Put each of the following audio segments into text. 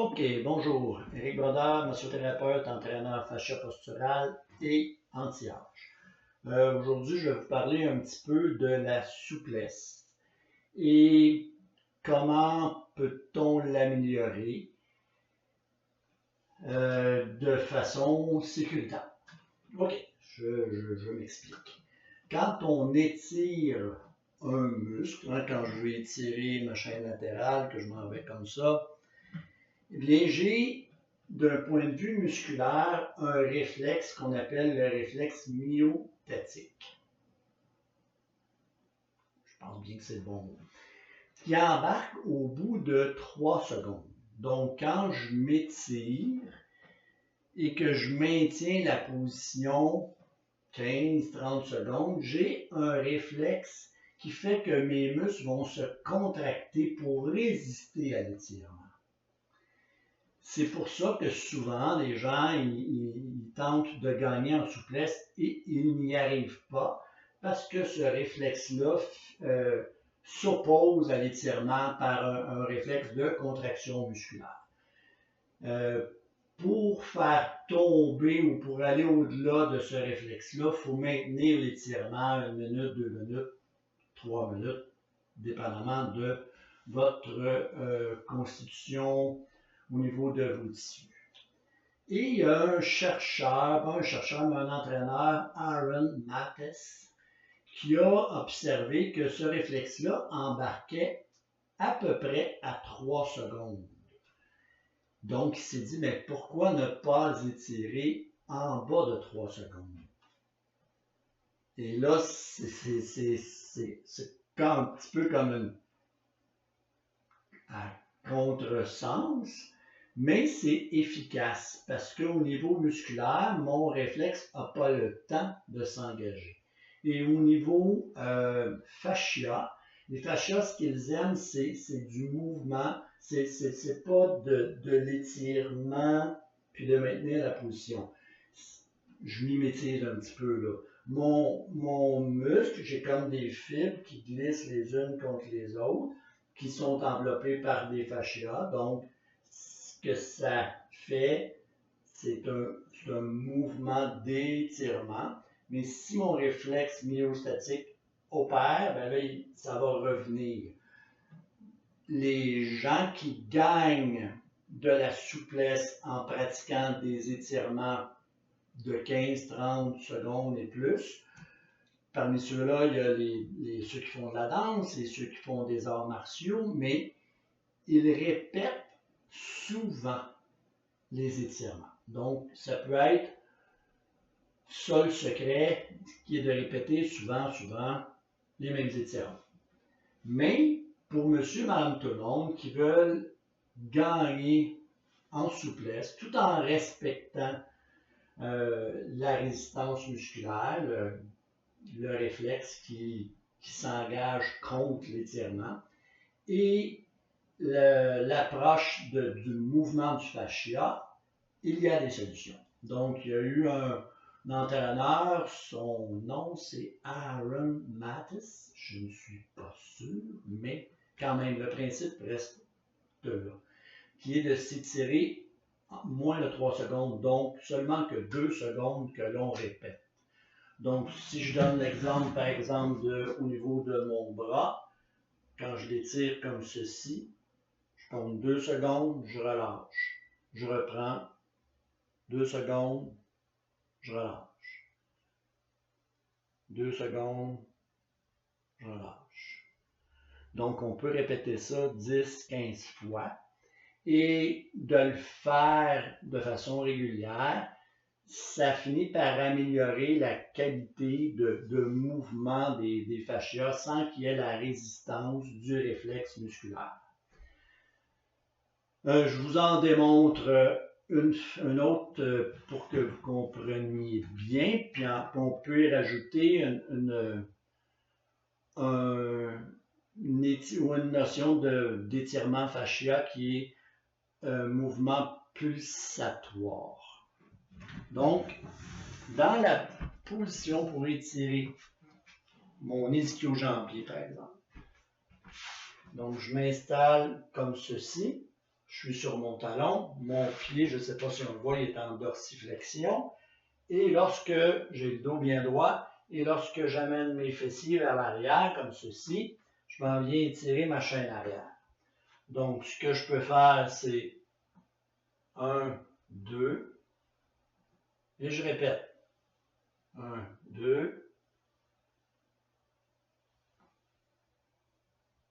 OK, bonjour. Éric Brodeur, massothérapeute, entraîneur fascia postural et anti-âge. Aujourd'hui, je vais vous parler un petit peu de la souplesse et comment peut-on l'améliorer de façon sécuritaire. OK, je m'explique. Quand on étire un muscle, quand je vais étirer ma chaîne latérale, que je m'en vais comme ça, bien, j'ai, d'un point de vue musculaire, un réflexe qu'on appelle le réflexe myotatique. Je pense bien que c'est le bon mot. Qui embarque au bout de 3 secondes. Donc, quand je m'étire et que je maintiens la position 15-30 secondes, j'ai un réflexe qui fait que mes muscles vont se contracter pour résister à l'étirement. C'est pour ça que souvent, les gens ils tentent de gagner en souplesse et ils n'y arrivent pas parce que ce réflexe-là s'oppose à l'étirement par un réflexe de contraction musculaire. Pour faire tomber ou pour aller au-delà de ce réflexe-là, il faut maintenir l'étirement 1 minute, 2 minutes, 3 minutes, dépendamment de votre constitution au niveau de vos tissus. Et il y a un chercheur, mais un entraîneur, Aaron Mattes, qui a observé que ce réflexe-là embarquait à peu près à 3 secondes. Donc, il s'est dit, mais pourquoi ne pas étirer en bas de 3 secondes? Et là, c'est un petit peu comme un contresens, mais c'est efficace parce qu'au niveau musculaire, mon réflexe n'a pas le temps de s'engager. Et au niveau fascia, les fascias, ce qu'ils aiment, c'est du mouvement, c'est pas de l'étirement puis de maintenir la position. Je mimétise un petit peu là. Mon muscle, j'ai comme des fibres qui glissent les unes contre les autres, qui sont enveloppées par des fascias. Donc, ce que ça fait, c'est un mouvement d'étirement. Mais si mon réflexe myostatique opère, ben là, ça va revenir. Les gens qui gagnent de la souplesse en pratiquant des étirements de 15-30 secondes et plus, parmi ceux-là, il y a ceux qui font de la danse et ceux qui font des arts martiaux, mais ils répètent souvent les étirements. Donc, ça peut être ça le secret, qui est de répéter souvent les mêmes étirements. Mais pour monsieur, madame, tout le monde qui veulent gagner en souplesse tout en respectant la résistance musculaire, le réflexe qui s'engage contre l'étirement et l'approche du mouvement du fascia, il y a des solutions. Donc, il y a eu un entraîneur, son nom c'est Aaron Mattes, je ne suis pas sûr, mais quand même, le principe reste de là, qui est de s'étirer moins de 3 secondes, donc seulement que 2 secondes que l'on répète. Donc, si je donne l'exemple, par exemple, au niveau de mon bras, quand je l'étire comme ceci, je compte 2 secondes, je relâche. Je reprends, 2 secondes, je relâche. 2 secondes, je relâche. Donc, on peut répéter ça 10-15 fois et de le faire de façon régulière, ça finit par améliorer la qualité de mouvement des fascias sans qu'il y ait la résistance du réflexe musculaire. Je vous en démontre une autre pour que vous compreniez bien, puis on peut y rajouter une notion d'étirement fascia qui est un mouvement pulsatoire. Donc, dans la position pour étirer mon ischio-jambier, par exemple. Donc, je m'installe comme ceci. je suis sur mon talon, mon pied, je ne sais pas si on le voit, il est en dorsiflexion. Et lorsque j'ai le dos bien droit, et lorsque j'amène mes fessiers vers l'arrière, comme ceci, je m'en viens étirer ma chaîne arrière. Donc, ce que je peux faire, c'est 1, 2, et je répète. 1, 2.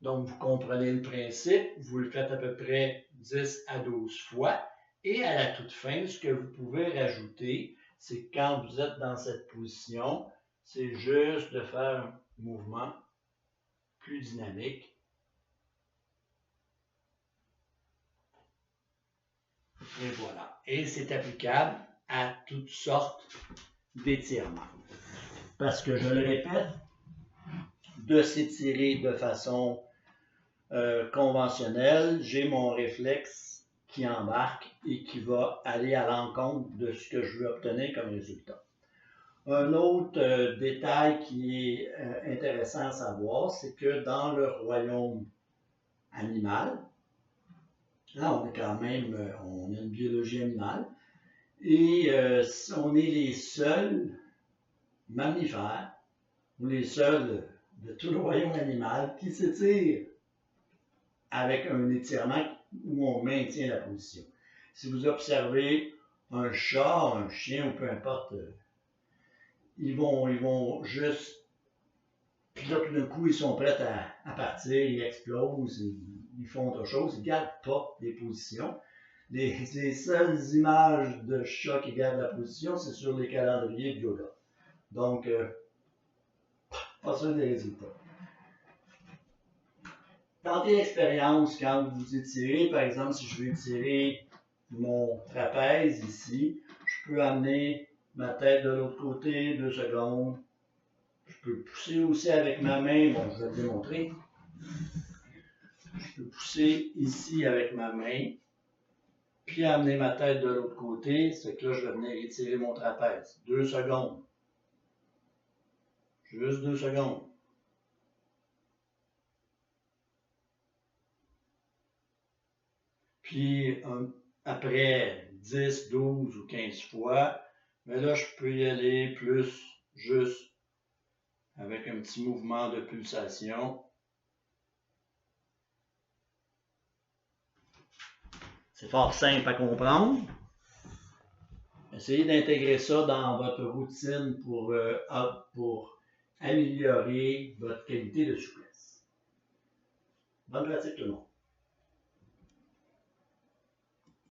Donc, vous comprenez le principe, vous le faites à peu près 10 à 12 fois, et à la toute fin, ce que vous pouvez rajouter, c'est que quand vous êtes dans cette position, c'est juste de faire un mouvement plus dynamique. Et voilà. Et c'est applicable à toutes sortes d'étirements. Parce que, je le répète, de s'étirer de façon conventionnelle, j'ai mon réflexe qui embarque et qui va aller à l'encontre de ce que je veux obtenir comme résultat. Un autre détail qui est intéressant à savoir, c'est que dans le royaume animal, là on est quand même, on a une biologie animale, et on est les seuls mammifères, ou les seuls de tout le royaume animal qui s'étirent avec un étirement où on maintient la position. Si vous observez un chat, un chien, ou peu importe, ils vont juste, puis là tout d'un coup ils sont prêts à partir, ils explosent, ils font autre chose, ils ne gardent pas des positions. Les seules images de chats qui gardent la position, c'est sur les calendriers de yoga. Donc, pas sûr des résultats. Tentez l'expérience quand vous vous étirez. Par exemple, si je veux étirer mon trapèze ici, je peux amener ma tête de l'autre côté, 2 secondes. Je peux pousser aussi avec ma main. Bon, je vais le démontrer. Je peux pousser ici avec ma main, puis amener ma tête de l'autre côté. C'est que là, je vais venir étirer mon trapèze. 2 secondes. Juste 2 secondes. Puis après 10, 12 ou 15 fois, mais là, je peux y aller plus juste avec un petit mouvement de pulsation. C'est fort simple à comprendre. Essayez d'intégrer ça dans votre routine pour améliorer votre qualité de souplesse. Bonne pratique tout le monde.